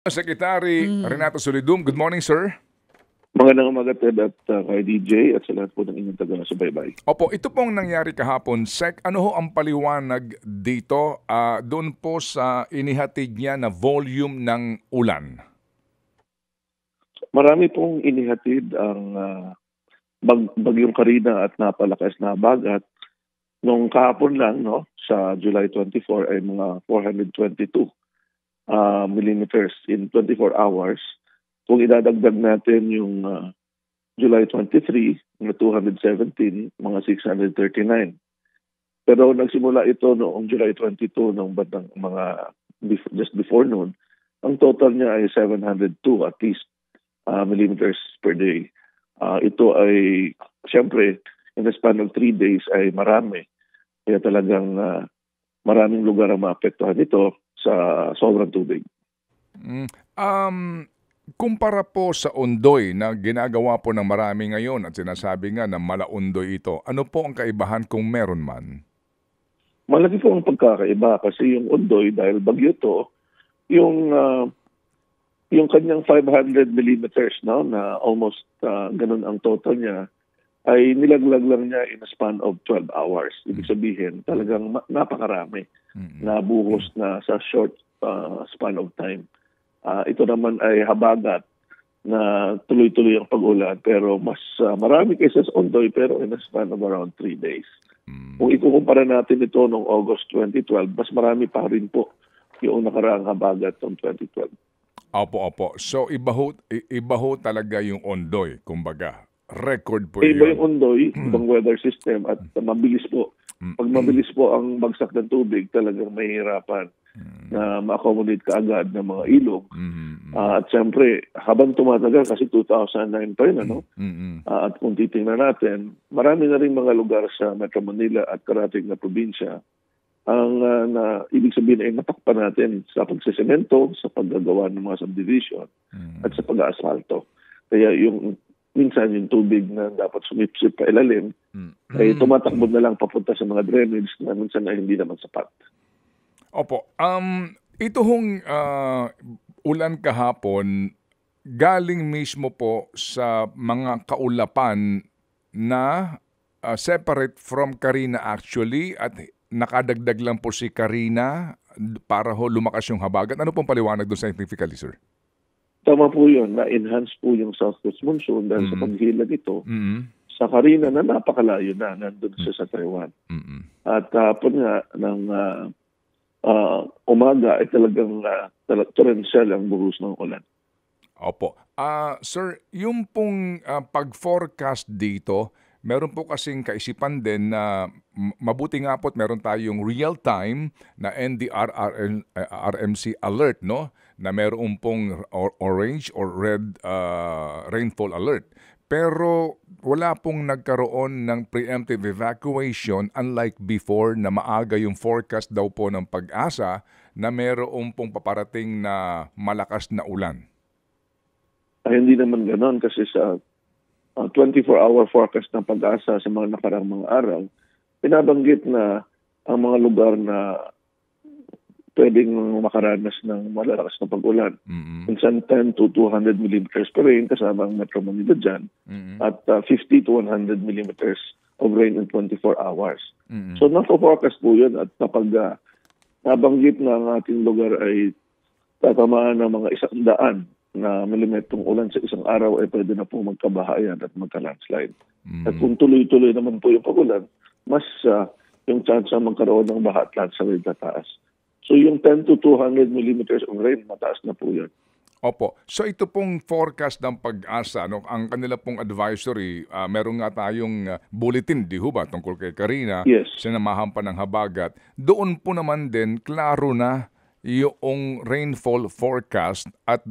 Secretary Renato Solidum, good morning, sir. Magandang umaga, Ted, at kay DJ at sa lahat po ng inyong taga-subaybay. Opo, ito pong nangyari kahapon. Sec, ano ho ang paliwanag dito doon po sa inihatid niya na volume ng ulan? Marami pong inihatid ang bagyong Karina at napalakas na bagat. Nung kahapon lang, no, sa July 24 ay mga 422 millimeters in 24 hours. Kung idadagdag natin yung July 23 na 217, mga 639. Pero nagsimula ito noong July 22 ng bandang mga just before noon. Ang total niya ay 702 at least millimeters per day. Ito ay siyempre in the span of 3 days ay marami. Kaya talagang maraming lugar ang maapektuhan nito sa sobrang tubig. Kumpara po sa Ondoy na ginagawa po ng marami ngayon at sinasabi nga na malaundoy ito, ano po ang kaibahan kung meron man? Malaki po ang pagkakaiba kasi yung Ondoy, dahil bagyo to, yung kanyang 500 millimeters, no, na almost ganun ang total niya, ay nilaglag lang niya in a span of 12 hours. Ibig sabihin, talagang napakarami na buhos na sa short span of time. Ito naman ay habagat na tuloy-tuloy ang pag-ulan pero mas marami kaysa sa Ondoy pero in a span of around 3 days. Kung ikukumpara natin ito noong August 2012, mas marami pa rin po yung nakaraang habagat noong 2012. Opo. So iba ho talaga yung Ondoy, kumbaga. Record po yun. Iba yung Ondoy, ibang weather system at mabilis po. Pag mabilis po ang bagsak ng tubig, talagang mahihirapan na ma-accommodate kaagad ng mga ilog. At siyempre, habang tumatagal, kasi 2009 pa yun, ano? At kung titingnan natin, marami na rin mga lugar sa Metro Manila at karating na probinsya ang ibig sabihin ay natakpan natin sa pagsisemento, sa paggagawa ng mga subdivision at sa pag-aasfalto. Kaya minsan yung tubig na dapat sumipsip pa ilalim ay tumatakbo na lang papunta sa mga drainage na minsan ay hindi naman sapat. Opo. Ito hong ulan kahapon galing mismo po sa mga kaulapan na separate from Karina actually at nakadagdag lang po si Karina para ho lumakas yung habagat. Ano pong paliwanag doon scientifically, sir? Tama po yun. Na-enhance po yung southwest monsoon dahil sa paghila nito sa Karina na napakalayo na nandun sa Taiwan. At hapon nga ng umaga ay talagang torrential ang buhos ng ulan. Opo. Sir, yung pong pag-forecast dito, meron po kasing kaisipan din na mabuti nga po't meron tayong real-time na NDRRMC alert, no? Na meron pong orange or red rainfall alert. Pero wala pong nagkaroon ng preemptive evacuation unlike before na maaga yung forecast daw po ng Pag-asa na meron pong paparating na malakas na ulan. Ay, hindi naman ganon kasi sa 24-hour forecast ng Pag-asa sa mga nakarang mga araw, pinabanggit na ang mga lugar na pwedeng makaranas ng malalakas na pag-ulan. Minsan 10 to 200 millimeters per rain kasama ang Metro Manila dyan at 50 to 100 millimeters of rain in 24 hours. So nasa-forecast po yun at kapag nabanggit na ang ating lugar ay tatamaan ng mga 100 na milimetrong ulan sa isang araw ay pwede na po magkabahayan at magka-landslide. At kung tuloy-tuloy naman po yung pag-ulan, mas yung chance na magkaroon ng baha at landslide na taas. So yung 10 to 200 millimeters of rain, mataas na po yun. Opo. So ito pong forecast ng Pag-asa, no, ang kanila pong advisory, meron nga tayong bulletin, di ho ba, tungkol kay Karina, Yes. sinamahan pa ng habagat. Doon po naman din, klaro na yung rainfall forecast at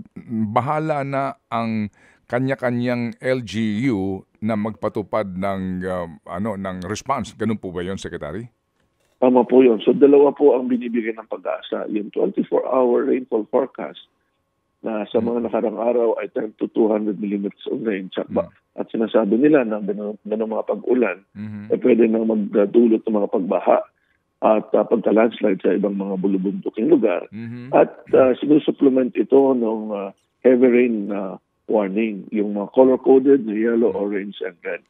bahala na ang kanya-kanyang LGU na magpatupad ng ng response. Ganun po ba 'yon, Secretary? Tama po yun. So dalawa po ang binibigay ng Pag-asa. Yung 24-hour rainfall forecast na sa mga nakarang araw ay 10 to 200 millimeters of rain. At sinasabi nila na ganun mga pag-ulan ay pwede nang magdulot ng mga pagbaha at pagka-landslide sa ibang mga bulubunduking lugar. Mhm. At sinusupplement ito ng heavy rain warning, yung mga color-coded na yellow, orange, and red.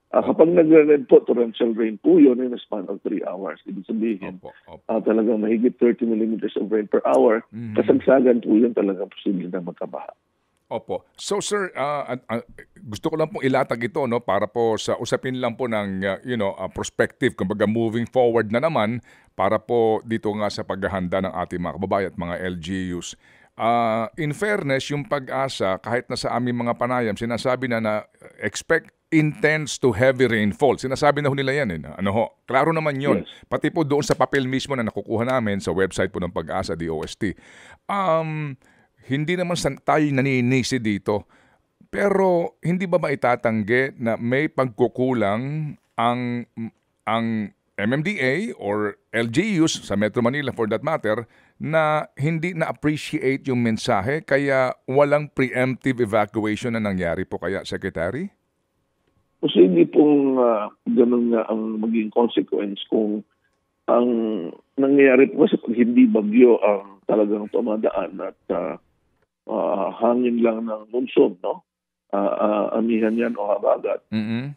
Kapag nagre-red po, torrential rain po yun in a span of 3 hours. Ibig sabihin, Opo, opo. talagang mahigit 30 millimeters of rain per hour. Kasagsagan po yun talagang posible na magkabaha. Opo. So sir, gusto ko lang pong ilatag ito, no, para po sa usapin lang po ng perspective, kumbaga moving forward na naman para po dito nga sa paghahanda ng ating mga kababayan at mga LGUs. In fairness, yung Pag-asa, kahit na sa aming mga panayam, sinasabi na expect intense to heavy rainfall. Sinasabi na ho nila yan. Klaro naman yon. Yes. Pati po doon sa papel mismo na nakukuha namin sa website po ng Pag-asa, DOST. Hindi naman tayo naninisi dito. Pero hindi ba itatanggi na may pagkukulang ang MMDA or LGUs sa Metro Manila for that matter na hindi na-appreciate yung mensahe kaya walang preemptive evacuation na nangyari po kaya, Secretary? Kasi hindi pong ganun nga ang maging consequence kung ang nangyayari po kasi pag hindi bagyo ang talagang tumadaan at hangin lang ng monsoon, no? Amihan yan o habagat.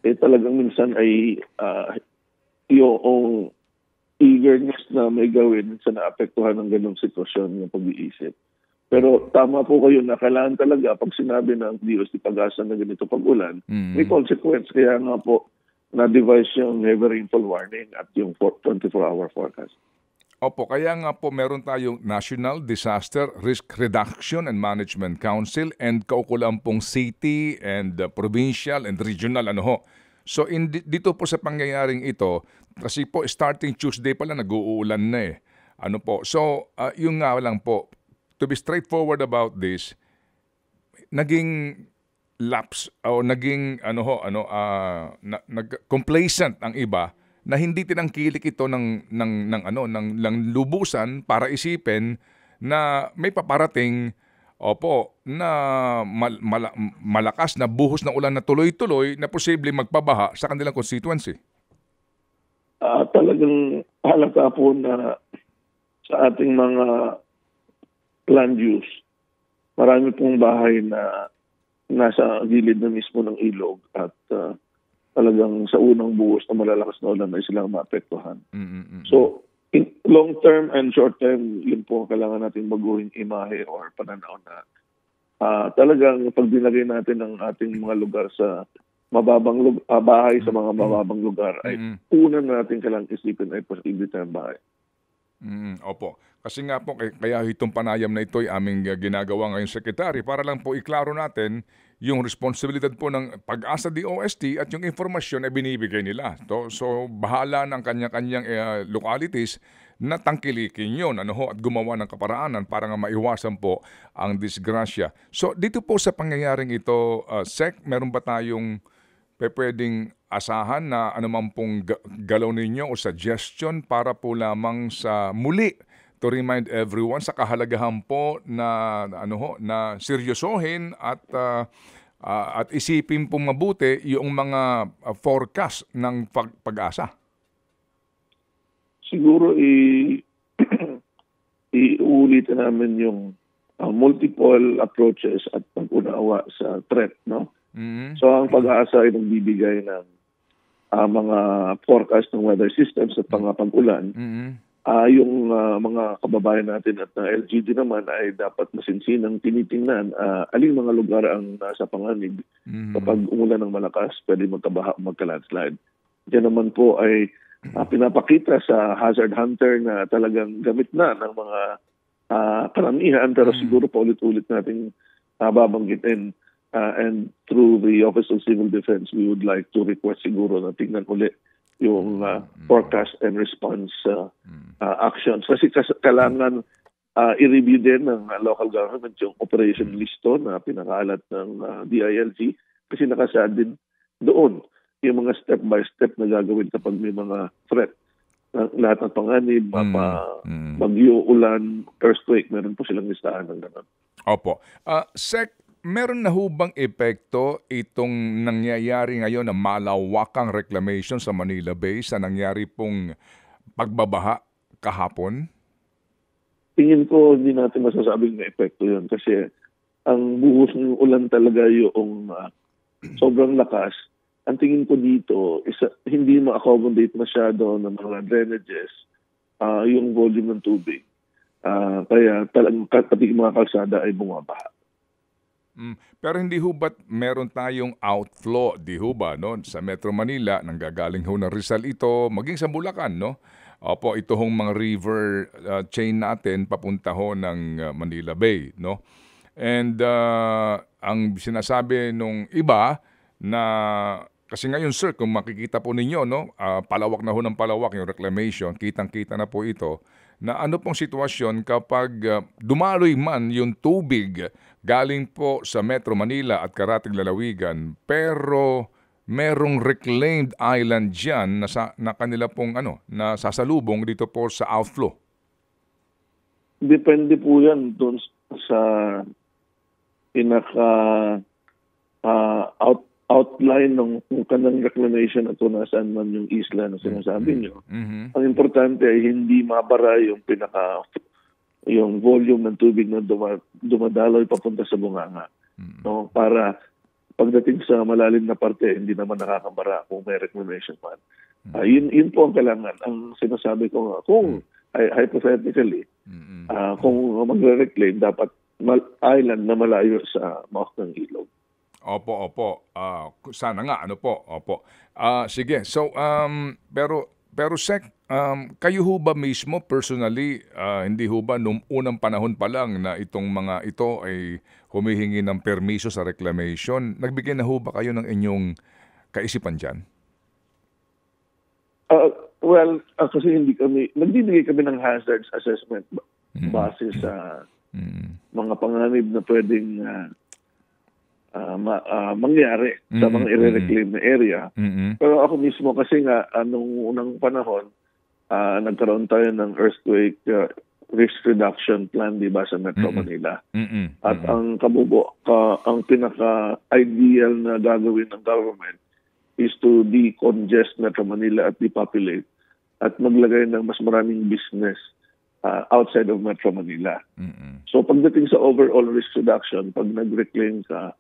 Talagang minsan ay yung eagerness na may gawin sa naapektuhan ng ganung sitwasyon ng pag-iisip. Pero tama po kayo na kailangan talaga pag sinabi ng DOST Pag-asa na ganito pag-ulan, may consequence. Kaya nga po na-devise yung heavy rainfall warning at yung 24-hour forecast. Opo, kaya nga po meron tayong National Disaster Risk Reduction and Management Council and kaukulang pong city and provincial and regional So dito po sa pangyayaring ito, kasi po starting Tuesday pala nag-uulan na So yung nga lang po, to be straightforward about this, naging lapse o naging complacent ang iba na hindi tinangkilik ito ng lubusan para isipin na may paparating na malakas na buhos ng ulan na tuloy-tuloy na posibleng magpabaha sa kanilang constituency. Talagang halata po na sa ating mga land use, marami pong bahay na nasa gilid na mismo ng ilog at talagang sa unang buhos na malalakas na ulan ay silang maapektuhan. So, in long term and short term, yun po kailangan natin baguhin imahe or pananaw na talagang pag dinagay natin ang ating mga lugar sa mababang bahay sa mga mababang lugar ay una natin kailangan isipin ay posible tayong bahay. Opo. Kasi nga po, kaya itong panayam na ito ay aming ginagawa ngayon, Secretary, para lang po iklaro natin yung responsibilidad po ng Pag-asa DOST at yung informasyon na binibigay nila. So bahala ng kanya-kanyang localities na tangkilikin yun at gumawa ng kaparaanan para nga maiwasan po ang disgrasya. So dito po sa pangyayaring ito, Sec, meron ba tayong pwedeng asahan na anuman pong galaw ninyo o suggestion para po lamang sa muli to remind everyone sa kahalagahan po na na seryosohin at isipin pong mabuti yung mga forecast ng Pag-asa? Siguro iulitin namin yung multiple approaches at pag-unawa sa threat, no? So ang Pag-asa ay nagbibigay ng mga forecast ng weather systems at pag-ulan. Yung mga kababayan natin at LGD naman ay dapat masinsinang tinitingnan aling mga lugar ang nasa panganib. Kapag umulan ng malakas, pwede magkabaha, magka-landslide. Diyan naman po ay pinapakita sa hazard hunter na talagang gamit na ng mga karamihan, pero siguro pa ulit-ulit natin babanggitin. And through the Office of Civil Defense, we would like to request siguro na tingnan ulit yung forecast and response actions. Kasi kailangan i-review din ng local government yung operation listo na pinakalat ng DILG kasi nakasaad din doon yung mga step-by-step na gagawin kapag may mga threat. Lahat ng panganib, bagyo, ulan, earthquake, meron po silang listahan ng gano'n. Opo. Sec, meron na hubang epekto itong nangyayari ngayon na malawakang reclamation sa Manila Bay sa nangyari pong pagbabaha kahapon? Tingin ko hindi natin masasabing may epekto yun kasi ang buhos ng ulan talaga yung sobrang lakas. Ang tingin ko dito is hindi ma-accommodate masyado ng mga drainages yung volume ng tubig. Kaya talagang pati yung mga kalsada ay bumabaha. Pero hindi ho ba't meron tayong outflow, di ho ba, no? Sa Metro Manila, nanggagaling ho ng Rizal ito, maging sa Bulacan, no? Opo, ito hong mga river chain natin papunta ho ng Manila Bay, no? And ang sinasabi nung iba na kasi ngayon sir, kung makikita po ninyo, no, palawak na ho ng palawak yung reclamation, kitang-kita na po ito, na ano pong sitwasyon kapag dumaloy man yung tubig galing po sa Metro Manila at karating lalawigan, pero merong reclaimed island dyan na kanila pong na sasalubong dito po sa outflow. Depende po yan doon sa pinaka outline ng kung kanang reclamation at kung nasaan man yung isla na sinasabi nyo. Ang importante ay hindi mabara yung volume ng tubig na dumadaloy papunta sa bunganga. No? Para pagdating sa malalim na parte, hindi naman nakakabara kung may reclamation man. Yun po ang kailangan. Ang sinasabi ko nga, kung hypothetically, kung magre-reclaim, dapat island na malayo sa mouth ng ilog. Opo. Sana nga, Opo. Sige, so, pero Sec, kayo ho ba mismo personally, hindi ho ba nung unang panahon pa lang na itong mga ito ay humihingi ng permiso sa reclamation, nagbigay na ho ba kayo ng inyong kaisipan dyan? Kasi nagbibigay kami ng hazards assessment base sa mga panganib na pwedeng mangyari sa mga i-reclaim na area. Pero ako mismo kasi nga, nung unang panahon, nagkaroon tayo ng earthquake risk reduction plan, di ba, sa Metro Manila. At ang pinaka-ideal na gagawin ng government is to decongest Metro Manila at depopulate at maglagay ng mas maraming business outside of Metro Manila. So pagdating sa overall risk reduction, pag nag-reclaim ka,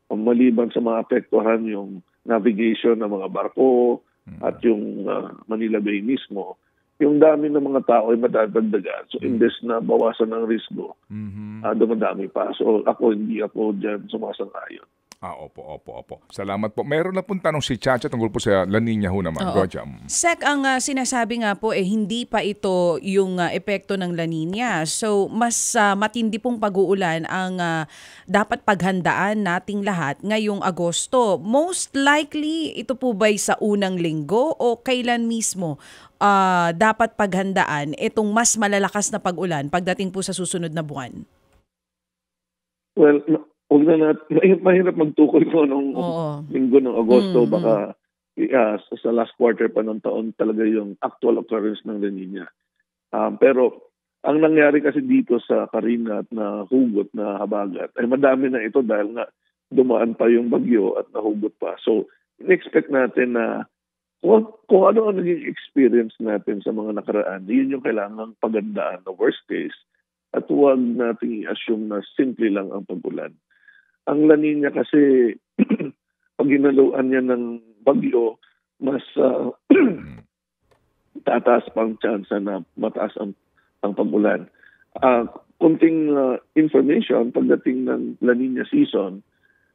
maliban sa mga apektuhan yung navigation ng mga barko at yung Manila Bay mismo, yung dami ng mga tao ay madadagdagan. So imbes na bawasan ng risgo, dumadami pa. So hindi ako dyan sumasang-ayon. Opo. Salamat po. Meron na pong tanong si Chacha tungkol po sa La Nina ho naman. Sec, ang sinasabi nga po hindi pa ito yung epekto ng La Nina. So mas matindi pong pag-uulan ang dapat paghandaan nating lahat ngayong Agosto. Most likely ito po ba'y sa unang linggo o kailan mismo dapat paghandaan itong mas malalakas na pag-ulan pagdating po sa susunod na buwan? Well, mahirap magtukoy ko nung linggo ng Agosto. Baka sa last quarter pa ng taon talaga yung actual occurrence ng La Nina. Pero ang nangyari kasi dito sa Karingat na hugot na habagat ay madami na ito dahil nga dumaan pa yung bagyo at nahugot pa. So, in-expect natin na kung ano ang naging experience natin sa mga nakaraan, yun yung kailangang pagandaan na worst case at huwag nating i-assume na simple lang ang pag-ulan. Ang La Nina kasi, pag ginaluan niya ng bagyo, mas tataas pang chance na mataas ang pag-ulan. Kunting information, pagdating ng La Nina season,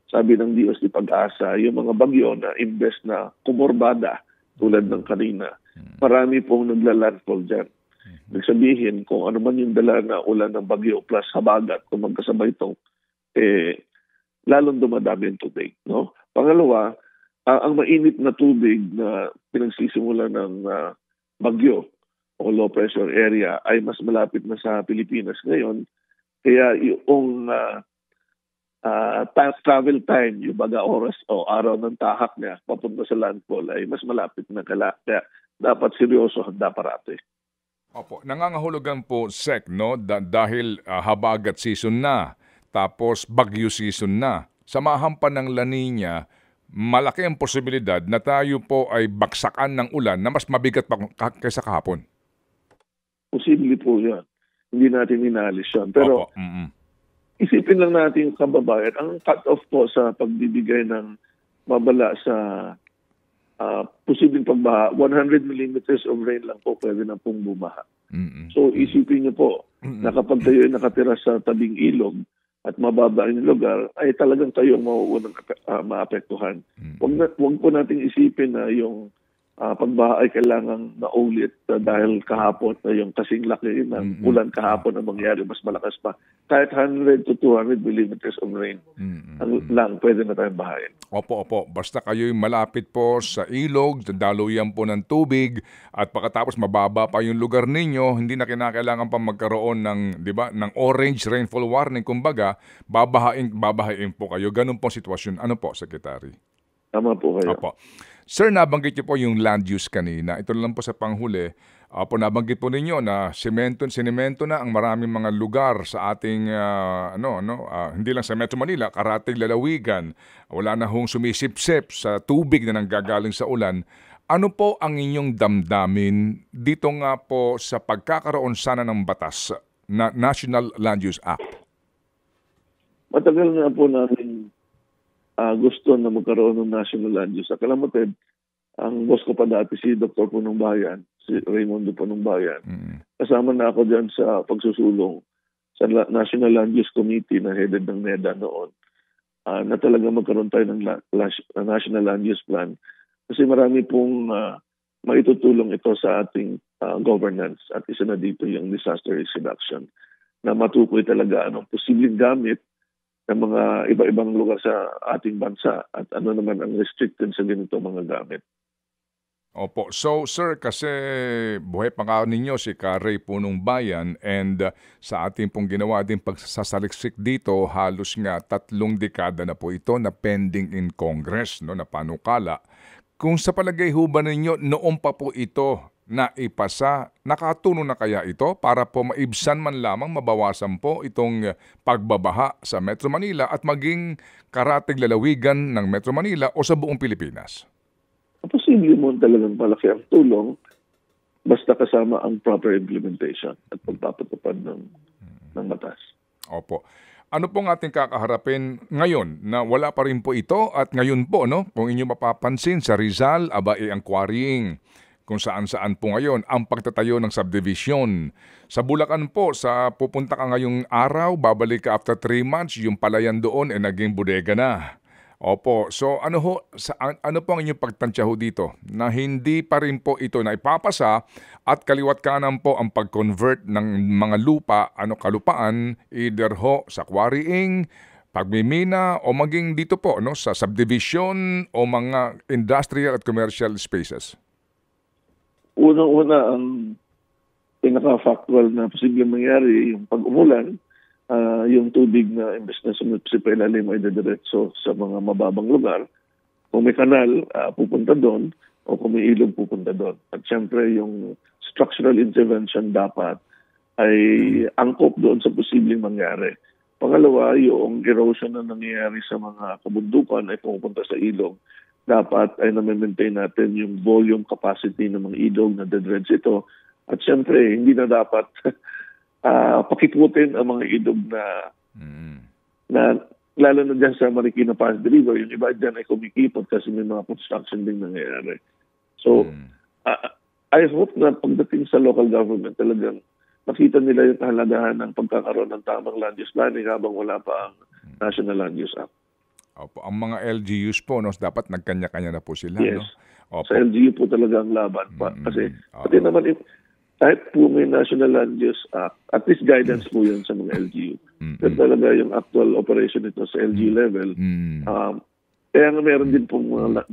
sabi ng DOST Pag-asa, yung mga bagyo na imbes na kumorbada tulad ng kanina, marami pong nagla-landfall dyan. Nagsabihin, kung ano man yung dala na ulan ng bagyo plus habagat, kung magkasabay ito, lalong dumadami yung tubig. No? Pangalawa, ang mainit na tubig na pinagsisimula ng bagyo o low pressure area ay mas malapit na sa Pilipinas ngayon. Kaya yung travel time, yung baga oras o araw ng tahak niya papunta sa landfall ay mas malapit na kaya dapat seryoso handa parati. Opo, nangangahulugan po, Sec, no? Dahil habagat season na, tapos bagyo season na. Samahan pa ng La Nina, malaki ang posibilidad na tayo po ay baksakan ng ulan na mas mabigat pa kaysa kahapon. posible po yan. Hindi natin inalis yan. Pero Opo. Mm-mm. isipin lang natin yung kababayan, ang cut-off po sa pagbibigay ng babala sa posibleng pagbaha, 100 millimeters of rain lang po pwede na pong bumaha. Mm-mm. So isipin niyo po na kapag kayo ay nakatira sa tabing ilog at mababa ang lugar, ay talagang kayo ang mauunang maapektuhan. Huwag po nating isipin na yung pagbaha ay kailangang maulit dahil kahapon na yung kasing laki ng ulan kahapon ang mangyari, mas malakas pa. Kahit 100 to 200 millimeters of rain lang pwede na tayong bahayin. Opo. Basta kayo'y malapit po sa ilog, daluyan po ng tubig, at pagkatapos mababa pa yung lugar ninyo, hindi na kinakailangan pa magkaroon ng, di ba, ng orange rainfall warning. Kumbaga, babahain po kayo. Ganun po sitwasyon. Ano po, Secretary? Tama po kayo. Opo. Sir, nabanggit niyo po yung land use kanina. Ito lang po sa panghuli. Nabanggit po ninyo na sinemento na ang maraming mga lugar sa ating hindi lang sa Metro Manila, karating lalawigan. Wala na hong sumisipsip sa tubig na nanggagaling sa ulan. Ano po ang inyong damdamin dito nga po sa pagkakaroon sana ng batas na National Land Use Act? Matagal na po namin gusto na magkaroon ng National Land Use. Alam mo, Ted, ang boss ko pa dati si Dr. Punong Bayan, si Raymundo Punong Bayan. Kasama na ako dyan sa pagsusulong sa National Land Use Committee na headed ng NEDA noon, na talaga magkaroon tayo ng National Land Use Plan. Kasi marami pong maitutulong ito sa ating governance, at isa na dito yung disaster risk reduction na matukoy talaga anong posibleng gamit ng mga iba-ibang lugar sa ating bansa at ano naman ang restricted sa ganito mga gamit. Opo. So, sir, kasi buhay pa nga ninyo si Ray Punong Bayan, and sa ating pong ginawa din pagsasaliksik dito, halos nga 3 dekada na po ito na pending in Congress, no, na panukala. Kung sa palagay ho ba ninyo, noon pa po ito na ipasa, nakatulong na kaya ito para po maibsan man lamang, mabawasan po itong pagbabaha sa Metro Manila at maging karatig lalawigan ng Metro Manila o sa buong Pilipinas? Posible mo talagang malaki ang tulong basta kasama ang proper implementation at pagpapatupad ng batas. Opo. Ano pong ating kakaharapin ngayon na wala pa rin po ito, at ngayon po, no, kung inyo mapapansin sa Rizal, ang quarrying, kung saan-saan po ngayon ang pagtatayo ng subdivision. Sa Bulacan po, sa pupunta ka ngayong araw, babalik ka after 3 months, yung palayan doon ay naging bodega na. Opo, so ano po ang inyong pagtansya ho dito na hindi pa rin po ito na ipapasa at kaliwat kanan po ang pag-convert ng mga lupa, kalupaan, either ho sa quarrying, pagmimina, o maging dito po, no, sa subdivision o mga industrial at commercial spaces? Unang-una, ang pinaka-factual na posibleng mangyari, yung pag-umulan, yung tubig na imbes na sa ilalim ay dediretso sa mga mababang lugar. Kung may kanal, pupunta doon, o kung may ilog, pupunta doon. At syempre, yung structural intervention dapat ay angkop doon sa posibleng mangyari. Pangalawa, yung erosion na nangyayari sa mga kabundukan ay pupunta sa ilog. Dapat ay na-maintain natin yung volume capacity ng mga ilog na dedredge ito. At syempre, hindi na dapat pakiputin ang mga ilog na lalo na dyan sa Marikina Pasig River. Yung iba dyan ay kumikipot kasi may mga construction din nangyayari. So, I hope na pagdating sa local government, talagang makita nila yung kahalagahan ng pagkakaroon ng tamang land use planning habang wala pa ang National Land Use Act. Opo, ang mga LGUs po, no, dapat nagkanya-kanya na po sila. Yes. No? Opo. Sa LGU po talaga ang laban pa. Kasi pati naman, kahit po may National Land Use Act, at least guidance po yun sa mga LGU. Pero talaga yung actual operation nito sa LGU level, kaya nga meron din po mga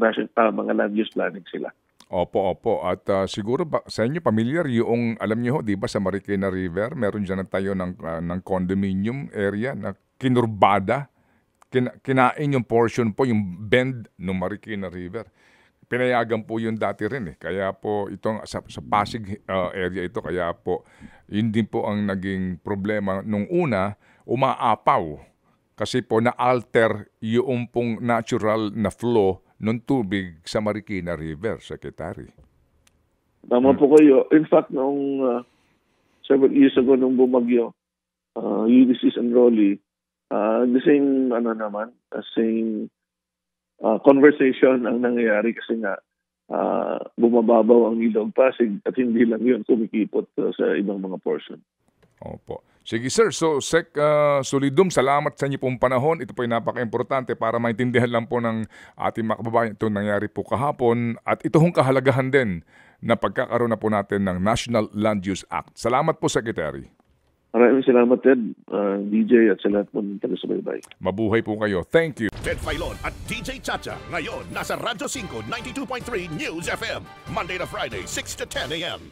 land use planning sila. Opo. At siguro sa inyo familiar yung, alam niyo ho, di ba sa Marikina River, meron dyan tayo ng condominium area na kinurbada. Kinain yung portion po, yung bend ng Marikina River. Pinayagan po yun dati rin. Kaya po itong sa Pasig area ito, kaya po yun din po ang naging problema nung una, umaapaw. Kasi po na-alter yung pong natural na flow ng tubig sa Marikina River, Secretary. Tama po kayo. In fact, noong several years ago nung bumagyo, Ulysses and Rolly, the same conversation ang nangyayari kasi nga bumababaw ang Ilog Pasig at hindi lang yun kumikipot sa ibang mga portion. Opo. Sige sir, so Sec Solidum, salamat sa inyo pong panahon. Ito po ay napaka-importante para maintindihan lang po ng ating mga kababayan itong nangyari po kahapon at ito hong kahalagahan din na pagkakaroon na po natin ng National Land Use Act. Salamat po, Secretary. Maraming salamat, Ted, DJ, at sa lahat po ng taga-subaybay. Mabuhay po kayo. Thank you. Ted Filon at DJ Chacha. Ngayon, nasa Radyo 5, 92.3 News FM. Monday to Friday, 6 to 10 a.m.